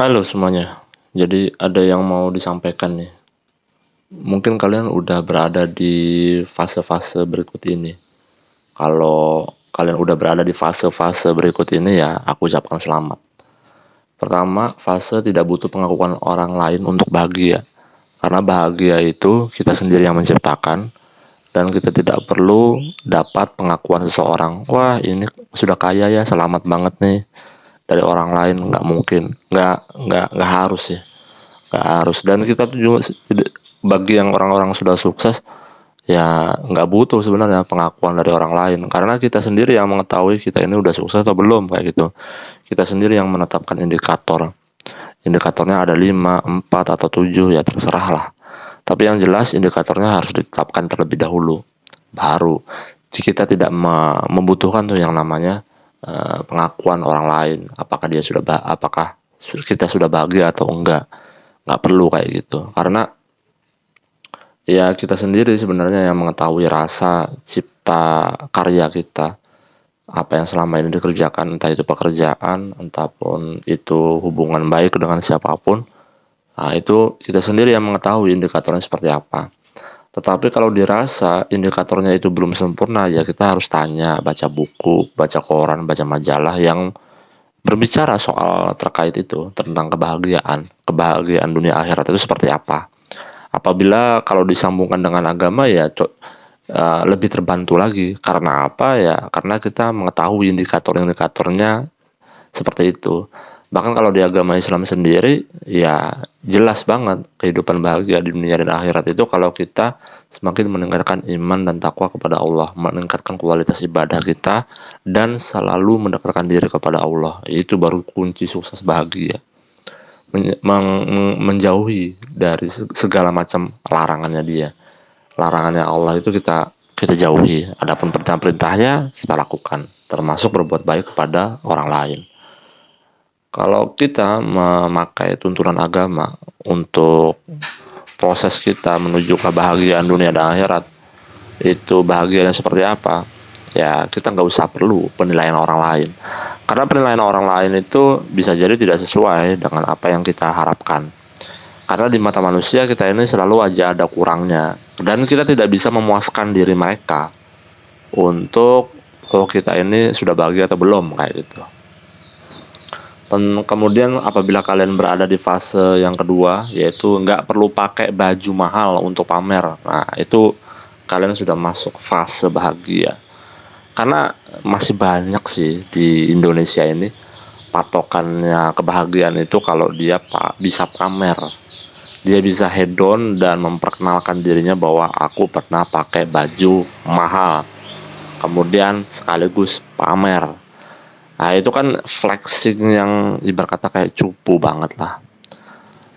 Halo semuanya. Jadi ada yang mau disampaikan nih. Mungkin kalian udah berada di fase-fase berikut ini. Kalau kalian udah berada di fase-fase berikut ini ya, aku ucapkan selamat. Pertama, fase tidak butuh pengakuan orang lain untuk bahagia. Karena bahagia itu kita sendiri yang menciptakan dan kita tidak perlu dapat pengakuan seseorang. Wah, ini sudah kaya ya, selamat banget nih. Dari orang lain nggak mungkin, nggak harus ya. Nggak harus, dan kita tuh juga bagi yang orang-orang sudah sukses ya nggak butuh sebenarnya pengakuan dari orang lain, karena kita sendiri yang mengetahui kita ini udah sukses atau belum kayak gitu. Kita sendiri yang menetapkan indikatornya ada 5, 4 atau 7 ya terserah lah, tapi yang jelas indikatornya harus ditetapkan terlebih dahulu, baru kita tidak membutuhkan tuh yang namanya pengakuan orang lain, apakah apakah kita sudah bahagia atau enggak. Nggak perlu kayak gitu, karena ya kita sendiri sebenarnya yang mengetahui rasa cipta karya kita, apa yang selama ini dikerjakan, entah itu pekerjaan, entahpun itu hubungan baik dengan siapapun. Nah, itu kita sendiri yang mengetahui indikatornya seperti apa. Tetapi kalau dirasa indikatornya itu belum sempurna, ya kita harus tanya, baca buku, baca koran, baca majalah yang berbicara soal terkait itu, tentang kebahagiaan dunia akhirat itu seperti apa. Apabila kalau disambungkan dengan agama ya lebih terbantu lagi. Karena apa ya? Karena kita mengetahui indikator-indikatornya seperti itu. Bahkan kalau di agama Islam sendiri ya jelas banget kehidupan bahagia di dunia dan akhirat itu kalau kita semakin meningkatkan iman dan takwa kepada Allah, meningkatkan kualitas ibadah kita dan selalu mendekatkan diri kepada Allah. Itu baru kunci sukses bahagia. Menjauhi dari segala macam larangannya dia. Larangannya Allah itu kita jauhi. Adapun perintah-perintahnya kita lakukan, termasuk berbuat baik kepada orang lain. Kalau kita memakai tuntunan agama untuk proses kita menuju kebahagiaan dunia dan akhirat, itu bahagianya seperti apa? Ya kita nggak usah perlu penilaian orang lain. Karena penilaian orang lain itu bisa jadi tidak sesuai dengan apa yang kita harapkan. Karena di mata manusia kita ini selalu aja ada kurangnya. Dan kita tidak bisa memuaskan diri mereka untuk kita ini sudah bahagia atau belum kayak gitu. Dan kemudian apabila kalian berada di fase yang kedua, yaitu nggak perlu pakai baju mahal untuk pamer. Nah itu kalian sudah masuk fase bahagia. Karena masih banyak sih di Indonesia ini patokannya kebahagiaan itu kalau dia bisa pamer, dia bisa hedon dan memperkenalkan dirinya bahwa aku pernah pakai baju mahal, kemudian sekaligus pamer. Nah itu kan flexing yang ibarat kata kayak cupu banget lah.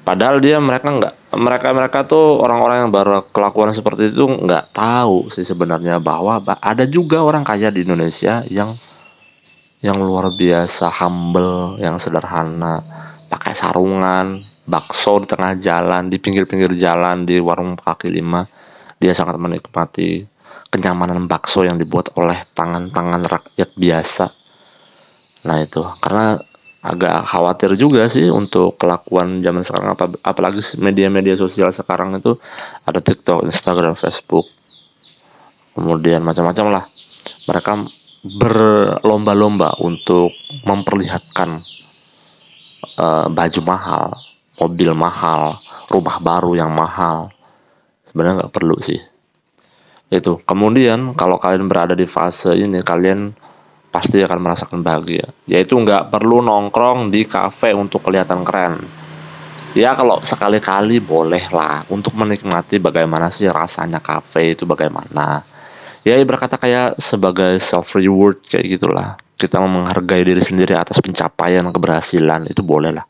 Padahal mereka tuh orang-orang yang baru kelakuan seperti itu nggak tahu sih sebenarnya bahwa ada juga orang kaya di Indonesia yang luar biasa humble, yang sederhana, pakai sarungan, bakso di tengah jalan, di pinggir-pinggir jalan, di warung kaki lima. Dia sangat menikmati kenyamanan bakso yang dibuat oleh tangan-tangan rakyat biasa. Nah itu, karena agak khawatir juga sih untuk kelakuan zaman sekarang, apalagi media-media sosial sekarang itu ada TikTok, Instagram, Facebook, kemudian macam-macam lah. Mereka berlomba-lomba untuk memperlihatkan baju mahal, mobil mahal, rumah baru yang mahal. Sebenarnya nggak perlu sih itu. Kemudian kalau kalian berada di fase ini, kalian pasti akan merasakan bahagia, yaitu nggak perlu nongkrong di kafe untuk kelihatan keren. Ya kalau sekali-kali boleh lah untuk menikmati bagaimana sih rasanya kafe itu, bagaimana ya ibarat kata kayak sebagai self reward kayak gitulah, kita menghargai diri sendiri atas pencapaian keberhasilan, itu boleh lah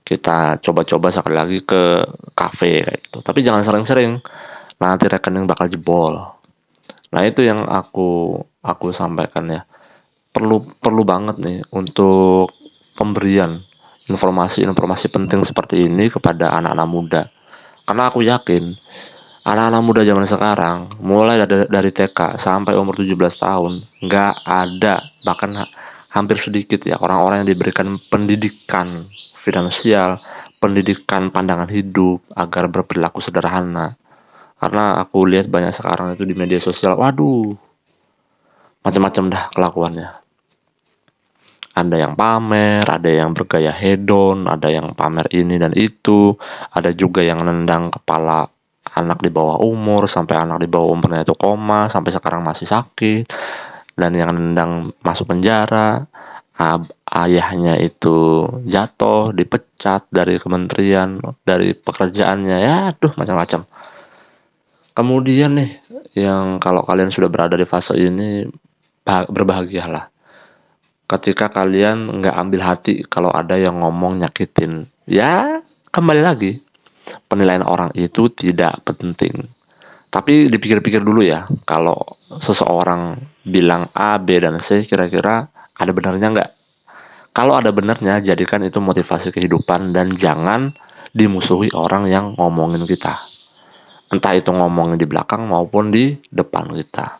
kita coba-coba sekali lagi ke kafe kayak gitu, tapi jangan sering-sering, nanti rekening bakal jebol. Nah itu yang aku sampaikan ya, perlu banget nih untuk pemberian informasi-informasi penting seperti ini kepada anak-anak muda. Karena aku yakin anak-anak muda zaman sekarang mulai dari TK sampai umur 17 tahun nggak ada, bahkan hampir sedikit ya orang-orang yang diberikan pendidikan finansial, pendidikan pandangan hidup, agar berperilaku sederhana. Karena aku lihat banyak sekarang itu di media sosial, waduh, macam-macam dah kelakuannya. Ada yang pamer, ada yang bergaya hedon, ada yang pamer ini dan itu, ada juga yang nendang kepala anak di bawah umur, sampai anak di bawah umurnya itu koma, sampai sekarang masih sakit, dan yang nendang masuk penjara, ayahnya itu jatuh, dipecat dari kementerian, dari pekerjaannya, ya aduh macam-macam. Kemudian nih, yang kalau kalian sudah berada di fase ini, berbahagialah ketika kalian nggak ambil hati kalau ada yang ngomong nyakitin. Ya, kembali lagi, penilaian orang itu tidak penting. Tapi dipikir-pikir dulu ya, kalau seseorang bilang A, B, dan C, kira-kira ada benarnya nggak? Kalau ada benarnya, jadikan itu motivasi kehidupan dan jangan dimusuhi orang yang ngomongin kita. Entah itu ngomongin di belakang maupun di depan kita.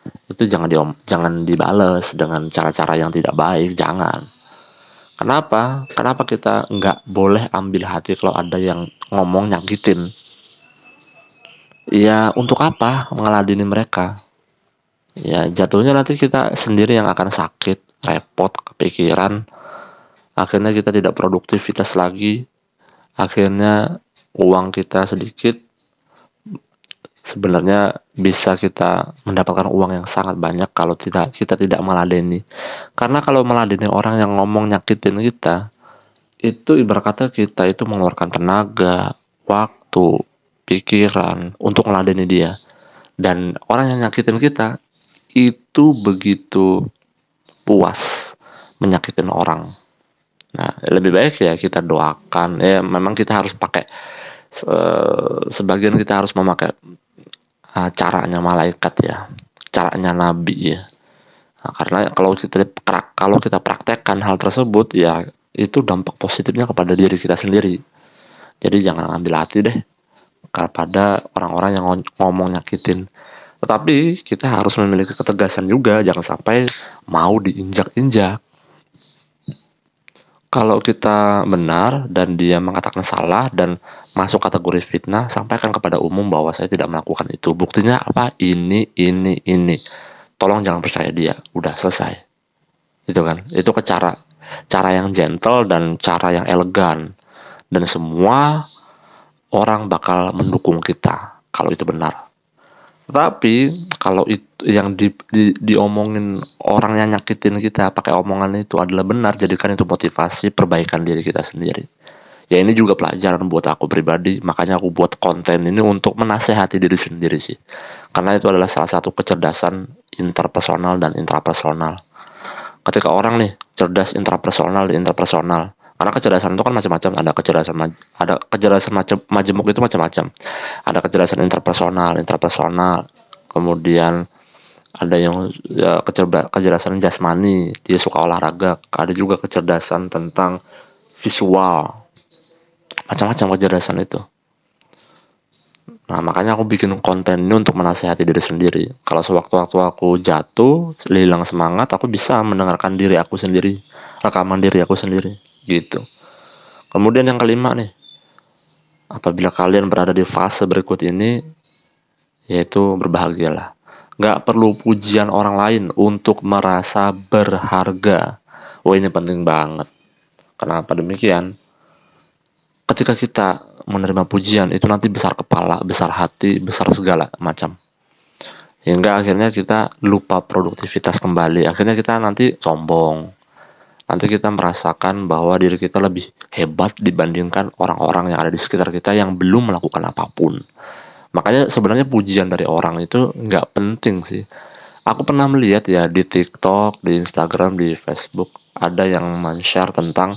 Itu jangan dibales dengan cara-cara yang tidak baik, jangan. Kenapa? Kenapa kita nggak boleh ambil hati kalau ada yang ngomong nyakitin? Ya untuk apa ngeladeni mereka? Ya jatuhnya nanti kita sendiri yang akan sakit, repot, kepikiran. Akhirnya kita tidak produktivitas lagi. Akhirnya uang kita sedikit, sebenarnya bisa kita mendapatkan uang yang sangat banyak kalau kita tidak meladeni. Karena kalau meladeni orang yang ngomong nyakitin kita, itu ibarat kata kita itu mengeluarkan tenaga, waktu, pikiran untuk meladeni dia. Dan orang yang nyakitin kita itu begitu puas menyakitin orang. Nah, lebih baik ya kita doakan. Ya, memang kita harus pakai sebagian kita harus memakai caranya malaikat ya, caranya nabi ya. Nah, karena kalau kita praktekkan hal tersebut ya itu dampak positifnya kepada diri kita sendiri. Jadi jangan ambil hati deh kepada orang-orang yang ngomong nyakitin. Tetapi kita harus memiliki ketegasan juga, jangan sampai mau diinjak-injak. Kalau kita benar dan dia mengatakan salah dan masuk kategori fitnah, sampaikan kepada umum bahwa saya tidak melakukan itu. Buktinya apa? Ini. Tolong jangan percaya dia. Udah selesai. Itu kan. Itu cara yang gentle dan cara yang elegan. Dan semua orang bakal mendukung kita kalau itu benar. Tapi kalau itu yang diomongin orang yang nyakitin kita pakai omongan itu adalah benar, jadikan itu motivasi perbaikan diri kita sendiri. Ya ini juga pelajaran buat aku pribadi, makanya aku buat konten ini untuk menasehati diri sendiri sih. Karena itu adalah salah satu kecerdasan interpersonal dan intrapersonal. Ketika orang nih cerdas intrapersonal dan interpersonal, karena kecerdasan itu kan macam-macam, ada kecerdasan macam majemuk itu macam-macam. Ada kecerdasan intrapersonal, kemudian ada yang ya, kecerdasan jasmani, dia suka olahraga, ada juga kecerdasan tentang visual, macam-macam kecerdasan itu. Nah makanya aku bikin konten ini untuk menasehati diri sendiri. Kalau sewaktu-waktu aku jatuh, hilang semangat, aku bisa mendengarkan diri aku sendiri, rekaman diri aku sendiri gitu. Kemudian yang kelima nih, apabila kalian berada di fase berikut ini, yaitu berbahagialah. Gak perlu pujian orang lain untuk merasa berharga. Wah ini penting banget. Kenapa demikian? Ketika kita menerima pujian, itu nanti besar kepala, besar hati, besar segala macam. Hingga akhirnya kita lupa produktivitas kembali. Akhirnya kita nanti sombong. Nanti kita merasakan bahwa diri kita lebih hebat dibandingkan orang-orang yang ada di sekitar kita yang belum melakukan apapun. Makanya sebenarnya pujian dari orang itu nggak penting sih. Aku pernah melihat ya di TikTok, di Instagram, di Facebook, ada yang men-share tentang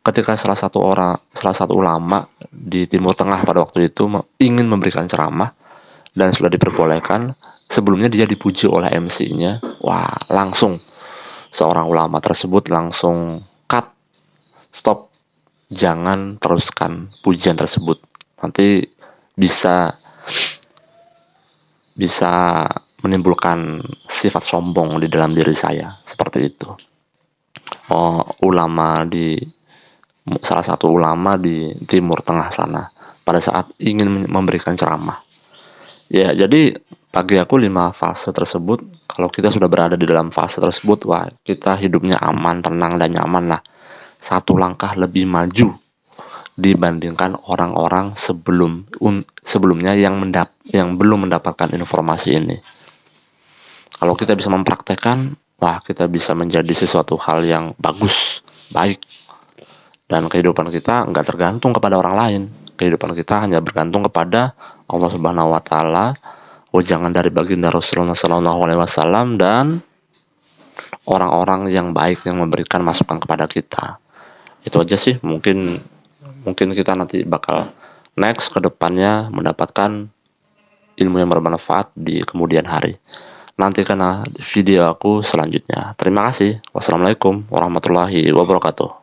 ketika salah satu ulama di Timur Tengah pada waktu itu ingin memberikan ceramah dan sudah diperbolehkan, sebelumnya dia dipuji oleh MC-nya. Wah, langsung seorang ulama tersebut langsung cut, stop, jangan teruskan pujian tersebut. Nanti bisa menimbulkan sifat sombong di dalam diri saya, seperti itu. Ulama di salah satu ulama di Timur Tengah sana pada saat ingin memberikan ceramah. Ya, jadi bagi aku 5 fase tersebut, kalau kita sudah berada di dalam fase tersebut, wah kita hidupnya aman, tenang, dan nyaman lah. Satu langkah lebih maju dibandingkan orang-orang sebelumnya yang belum mendapatkan informasi ini. Kalau kita bisa mempraktekkan, wah kita bisa menjadi sesuatu hal yang bagus, baik. Dan kehidupan kita nggak tergantung kepada orang lain. Kehidupan kita hanya bergantung kepada Allah Subhanahu wa taala, ujangan dari baginda Rasulullah Sallallahu alaihi wasallam, dan orang-orang yang baik yang memberikan masukan kepada kita. Itu aja sih, mungkin kita nanti bakal next ke depannya mendapatkan ilmu yang bermanfaat di kemudian hari. Nantikan video aku selanjutnya. Terima kasih. Wassalamualaikum warahmatullahi wabarakatuh.